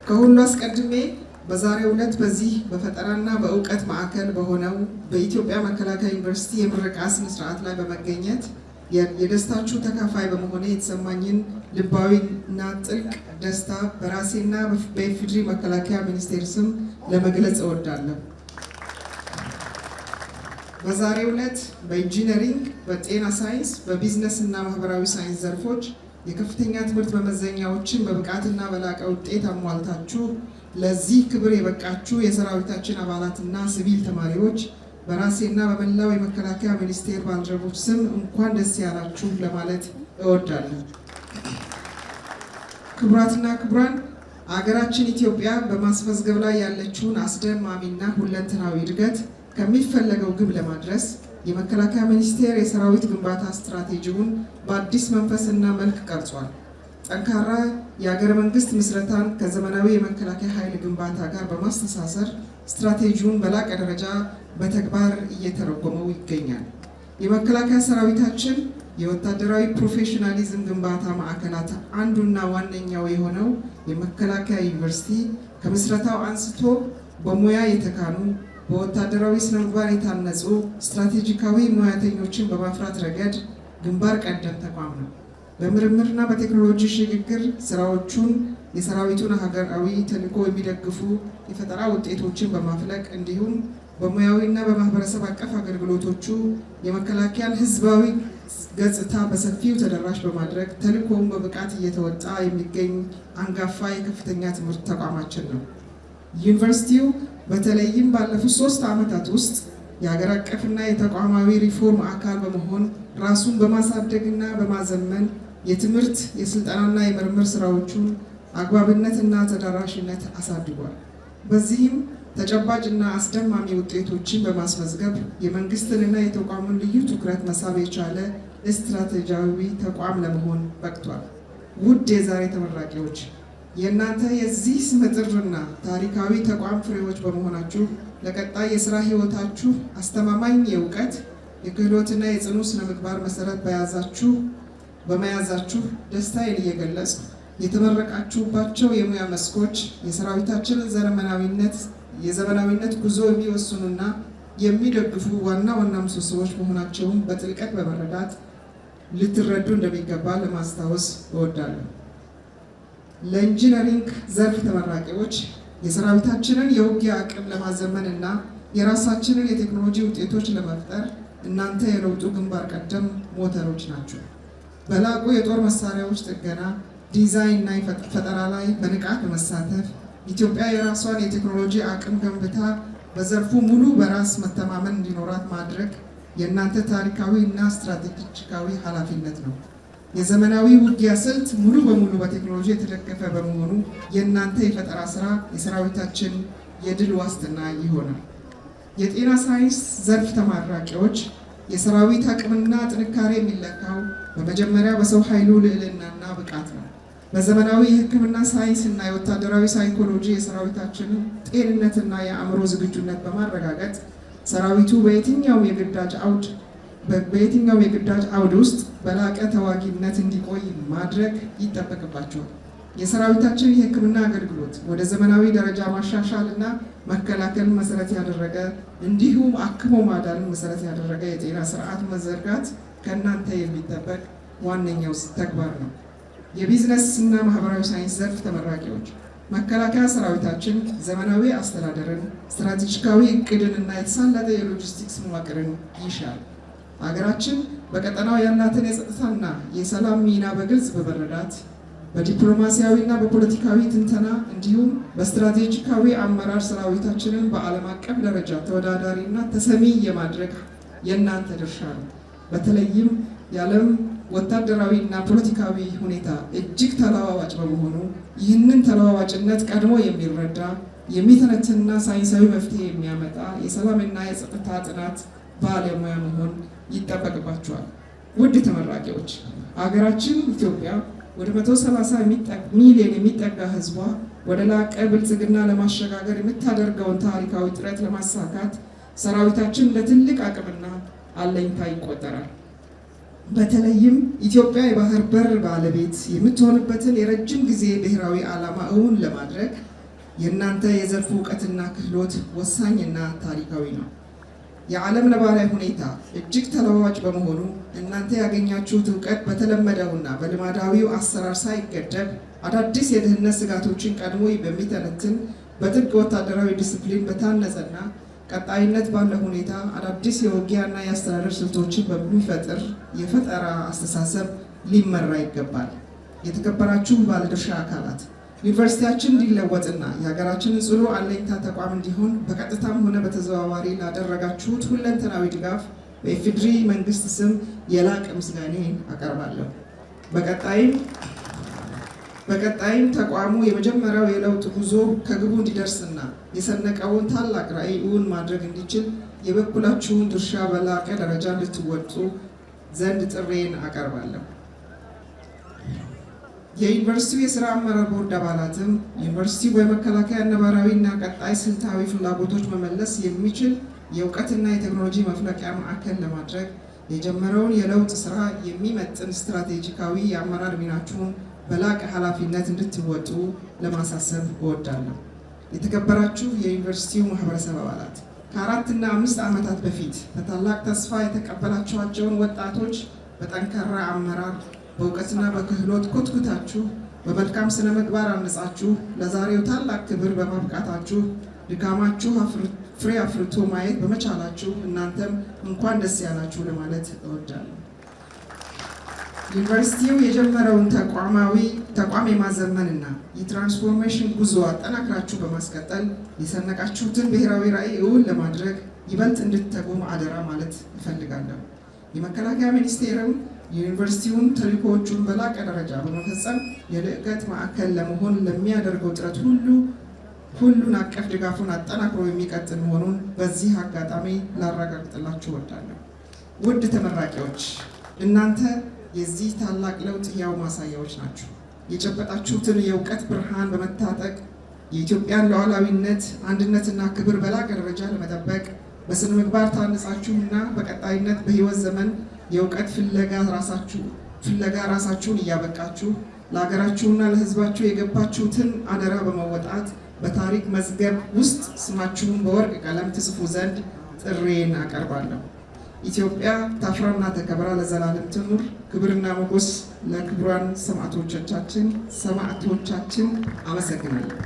ከሁሉ አስቀድሜ በዛሬው ዕለት በዚህ በፈጠራና በእውቀት ማዕከል በሆነው በኢትዮጵያ መከላከያ ዩኒቨርሲቲ የምረቃ ስነ ስርዓት ላይ በመገኘት የደስታችሁ ተካፋይ በመሆኔ የተሰማኝን ልባዊና ጥልቅ ደስታ በራሴና በኢፌዴሪ መከላከያ ሚኒስቴር ስም ለመግለጽ እወዳለሁ። በዛሬው ዕለት በኢንጂነሪንግ፣ በጤና ሳይንስ፣ በቢዝነስ እና ማህበራዊ ሳይንስ ዘርፎች የከፍተኛ ትምህርት መመዘኛዎችን በብቃትና በላቀ ውጤት አሟልታችሁ ለዚህ ክብር የበቃችሁ የሰራዊታችን አባላትና ሲቪል ተማሪዎች በራሴና በመላው የመከላከያ ሚኒስቴር ባልደረቦች ስም እንኳን ደስ ያላችሁ ለማለት እወዳለሁ። ክቡራትና ክቡራን፣ አገራችን ኢትዮጵያ በማስመዝገብ ላይ ያለችውን አስደማሚና ሁለንተናዊ እድገት ከሚፈለገው ግብ ለማድረስ የመከላከያ ሚኒስቴር የሰራዊት ግንባታ ስትራቴጂውን በአዲስ መንፈስና መልክ ቀርጿል። ጠንካራ የሀገረ መንግስት ምስረታን ከዘመናዊ የመከላከያ ኃይል ግንባታ ጋር በማስተሳሰር ስትራቴጂውን በላቀ ደረጃ በተግባር እየተረጎመው ይገኛል። የመከላከያ ሰራዊታችን የወታደራዊ ፕሮፌሽናሊዝም ግንባታ ማዕከላት አንዱና ዋነኛው የሆነው የመከላከያ ዩኒቨርሲቲ ከምስረታው አንስቶ በሙያ የተካኑ በወታደራዊ ስነምግባር የታነጹ ስትራቴጂካዊ ሙያተኞችን በማፍራት ረገድ ግንባር ቀደም ተቋም ነው። በምርምርና በቴክኖሎጂ ሽግግር ስራዎቹን የሰራዊቱን ሀገራዊ ተልዕኮ የሚደግፉ የፈጠራ ውጤቶችን በማፍለቅ እንዲሁም በሙያዊና በማህበረሰብ አቀፍ አገልግሎቶቹ የመከላከያን ህዝባዊ ገጽታ በሰፊው ተደራሽ በማድረግ ተልዕኮውን በብቃት እየተወጣ የሚገኝ አንጋፋ የከፍተኛ ትምህርት ተቋማችን ነው። ዩኒቨርሲቲው በተለይም ባለፉት 3 ዓመታት ውስጥ የሀገር አቀፍና የተቋማዊ ሪፎርም አካል በመሆን ራሱን በማሳደግና በማዘመን የትምህርት የስልጠናና የምርምር ስራዎቹን አግባብነትና ተደራሽነት አሳድጓል። በዚህም ተጨባጭና አስደማሚ ውጤቶችን በማስመዝገብ የመንግስትንና የተቋሙን ልዩ ትኩረት መሳብ የቻለ ስትራቴጂያዊ ተቋም ለመሆን በቅቷል። ውድ የዛሬ ተመራቂዎች፣ የእናንተ የዚህ ስመጥርና ታሪካዊ ተቋም ፍሬዎች በመሆናችሁ ለቀጣይ የስራ ህይወታችሁ አስተማማኝ የእውቀት የክህሎትና የጽኑ ስነ ምግባር መሰረት በመያዛችሁ ደስታዬን እየገለጽ የተመረቃችሁባቸው የሙያ መስኮች የሰራዊታችንን የዘመናዊነት ጉዞ የሚወስኑና የሚደግፉ ዋና ምሰሶዎች መሆናቸውን በጥልቀት በመረዳት ልትረዱ እንደሚገባ ለማስታወስ እወዳለሁ። ለኢንጂነሪንግ ዘርፍ ተመራቂዎች የሰራዊታችንን የውጊያ አቅም ለማዘመን እና የራሳችንን የቴክኖሎጂ ውጤቶች ለመፍጠር እናንተ የለውጡ ግንባር ቀደም ሞተሮች ናቸው። በላቁ የጦር መሳሪያዎች ጥገና፣ ዲዛይን እና ፈጠራ ላይ በንቃት በመሳተፍ ኢትዮጵያ የራሷን የቴክኖሎጂ አቅም ገንብታ በዘርፉ ሙሉ በራስ መተማመን እንዲኖራት ማድረግ የእናንተ ታሪካዊ እና ስትራቴጂካዊ ኃላፊነት ነው። የዘመናዊ ውጊያ ስልት ሙሉ በሙሉ በቴክኖሎጂ የተደገፈ በመሆኑ የእናንተ የፈጠራ ስራ የሰራዊታችን የድል ዋስትና ይሆናል። የጤና ሳይንስ ዘርፍ ተመራቂዎች የሰራዊት አቅምና ጥንካሬ የሚለካው በመጀመሪያ በሰው ኃይሉ ልዕልናና ብቃት ነው። በዘመናዊ የሕክምና ሳይንስ እና የወታደራዊ ሳይኮሎጂ የሰራዊታችንን ጤንነትና የአእምሮ ዝግጁነት በማረጋገጥ ሰራዊቱ በየትኛውም የግዳጅ አውድ ውስጥ በላቀ ተዋጊነት እንዲቆይ ማድረግ ይጠበቅባቸዋል። የሰራዊታችን የሕክምና አገልግሎት ወደ ዘመናዊ ደረጃ ማሻሻል እና መከላከልን መሰረት ያደረገ እንዲሁም አክሞ ማዳንን መሰረት ያደረገ የጤና ስርዓት መዘርጋት ከእናንተ የሚጠበቅ ዋነኛው ተግባር ነው። የቢዝነስ እና ማህበራዊ ሳይንስ ዘርፍ ተመራቂዎች መከላከያ ሰራዊታችን ዘመናዊ አስተዳደርን፣ ስትራቴጂካዊ እቅድን እና የተሳለጠ የሎጂስቲክስ መዋቅርን ይሻል። ሀገራችን በቀጠናው ያላትን የጸጥታና የሰላም ሚና በግልጽ በመረዳት በዲፕሎማሲያዊና በፖለቲካዊ ትንተና እንዲሁም በስትራቴጂካዊ አመራር ሰራዊታችንን በዓለም አቀፍ ደረጃ ተወዳዳሪና ተሰሚ የማድረግ የእናንተ ድርሻ ነው። በተለይም የዓለም ወታደራዊ እና ፖለቲካዊ ሁኔታ እጅግ ተለዋዋጭ በመሆኑ ይህንን ተለዋዋጭነት ቀድሞ የሚረዳ የሚተነትንና ሳይንሳዊ መፍትሄ የሚያመጣ የሰላምና የጸጥታ ጥናት ባለሙያ መሆን ይጠበቅባቸዋል። ውድ ተመራቂዎች፣ ሀገራችን ኢትዮጵያ ወደ 130 ሚሊዮን የሚጠጋ ህዝቧ ወደ ላቀ ብልጽግና ለማሸጋገር የምታደርገውን ታሪካዊ ጥረት ለማሳካት ሰራዊታችን ለትልቅ አቅምና አለኝታ ይቆጠራል። በተለይም ኢትዮጵያ የባህር በር ባለቤት የምትሆንበትን የረጅም ጊዜ ብሔራዊ ዓላማ እውን ለማድረግ የእናንተ የዘርፉ እውቀትና ክህሎት ወሳኝና ታሪካዊ ነው። የዓለም ነባራዊ ሁኔታ እጅግ ተለዋዋጭ በመሆኑ እናንተ ያገኛችሁት እውቀት በተለመደውና በልማዳዊው አሰራር ሳይገደብ አዳዲስ የደህንነት ስጋቶችን ቀድሞ በሚተነትን በጥብቅ ወታደራዊ ዲስፕሊን በታነጸና ቀጣይነት ባለው ሁኔታ አዳዲስ የውጊያና የአስተዳደር ስልቶችን በሚፈጥር የፈጠራ አስተሳሰብ ሊመራ ይገባል። የተከበራችሁ ባለድርሻ አካላት ዩኒቨርሲቲያችን እንዲለወጥና የሀገራችንን ጽኑ አለኝታ ተቋም እንዲሆን በቀጥታም ሆነ በተዘዋዋሪ ላደረጋችሁት ሁለንተናዊ ድጋፍ በኢፌዴሪ መንግስት ስም የላቀ ምስጋናዬን አቀርባለሁ። በቀጣይም ተቋሙ የመጀመሪያው የለውጥ ጉዞ ከግቡ እንዲደርስና የሰነቀውን ታላቅ ራዕይ እውን ማድረግ እንዲችል የበኩላችሁን ድርሻ በላቀ ደረጃ እንድትወጡ ዘንድ ጥሬን አቀርባለሁ። የዩኒቨርሲቲው የስራ አመራር ቦርድ አባላትም ዩኒቨርሲቲው በመከላከያ ነባራዊና ቀጣይ ስልታዊ ፍላጎቶች መመለስ የሚችል የእውቀትና የቴክኖሎጂ መፍለቂያ ማዕከል ለማድረግ የጀመረውን የለውጥ ስራ የሚመጥን ስትራቴጂካዊ የአመራር ሚናችሁን በላቀ ኃላፊነት እንድትወጡ ለማሳሰብ እወዳለሁ። የተከበራችሁ የዩኒቨርሲቲው ማህበረሰብ አባላት ከ4 እና 5 ዓመታት በፊት በታላቅ ተስፋ የተቀበላችኋቸውን ወጣቶች በጠንካራ አመራር በእውቀትና በክህሎት ኮትኩታችሁ በመልካም ስነ ምግባር አንጻችሁ ለዛሬው ታላቅ ክብር በማብቃታችሁ ድካማችሁ ፍሬ አፍርቶ ማየት በመቻላችሁ እናንተም እንኳን ደስ ያላችሁ ለማለት እወዳለሁ። ዩኒቨርሲቲው የጀመረውን ተቋም የማዘመንና የትራንስፎርሜሽን ጉዞ አጠናክራችሁ በማስቀጠል የሰነቃችሁትን ብሔራዊ ራዕይ እውን ለማድረግ ይበልጥ እንድትተጉም አደራ ማለት እፈልጋለሁ። የመከላከያ ሚኒስቴርም የዩኒቨርሲቲውን ተልዕኮዎቹን በላቀ ደረጃ በመፈጸም የልዕቀት ማዕከል ለመሆን ለሚያደርገው ጥረት ሁሉን አቀፍ ድጋፉን አጠናክሮ የሚቀጥል መሆኑን በዚህ አጋጣሚ ላረጋግጥላችሁ እወዳለሁ። ውድ ተመራቂዎች፣ እናንተ የዚህ ታላቅ ለውጥ ሕያው ማሳያዎች ናችሁ። የጨበጣችሁትን የእውቀት ብርሃን በመታጠቅ የኢትዮጵያን ሉዓላዊነት፣ አንድነትና ክብር በላቀ ደረጃ ለመጠበቅ በስነ ምግባር ታንጻችሁና በቀጣይነት በሕይወት ዘመን የእውቀት ፍለጋ ራሳችሁን እያበቃችሁ ለሀገራችሁና ለሕዝባችሁ የገባችሁትን አደራ በመወጣት በታሪክ መዝገብ ውስጥ ስማችሁን በወርቅ ቀለም ትጽፉ ዘንድ ጥሬን አቀርባለሁ። ኢትዮጵያ ታፍራና ተከብራ ለዘላለም ትኑር። ክብርና ሞገስ ለክቡራን ሰማዕቶቻችን። አመሰግናለሁ።